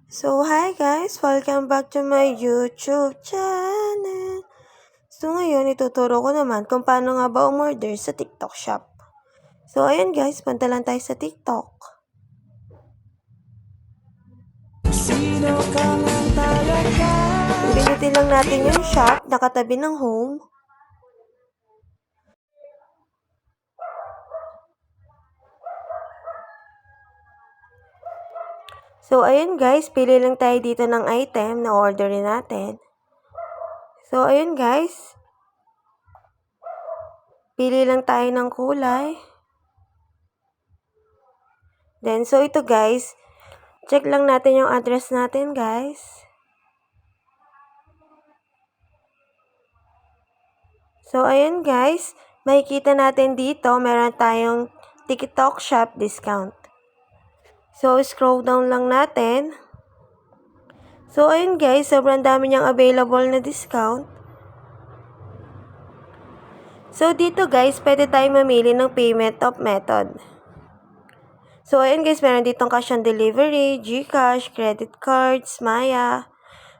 So, hi guys! Welcome back to my YouTube channel! So, ngayon, ituturo ko naman kung paano nga ba umorder sa TikTok Shop. So, ayan guys, punta lang tayo sa TikTok. Pindutin lang natin yung shop, nakatabi ng home. So, ayun guys, pili lang tayo dito ng item na orderin natin. So, ayun guys. Pili lang tayo ng kulay. Then, so ito guys, check lang natin yung address natin guys. So, ayun guys, makikita natin dito, meron tayong TikTok Shop discount. So, scroll down lang natin. So, ayun guys, sobrang dami niyang available na discount. So, dito guys, pwede tayong mamili ng payment of method. So, ayun guys, meron ditong cash on delivery, GCash, credit cards, Maya.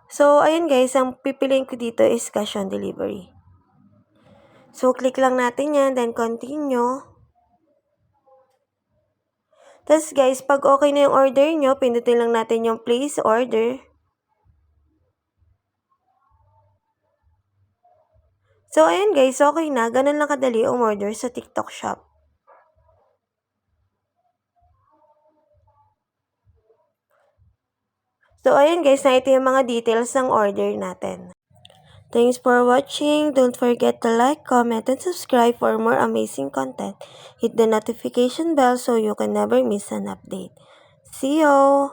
So, ayun guys, ang pipiliin ko dito is cash on delivery. So, click lang natin yan, then continue. Tapos guys, pag okay na yung order nyo, pindutin lang natin yung place order. So, ayun guys, okay na. Ganun lang kadali umorder sa TikTok Shop. So, ayun guys, na ito yung mga details ng order natin. Thanks for watching. Don't forget to like, comment, and subscribe for more amazing content. Hit the notification bell so you can never miss an update. See you!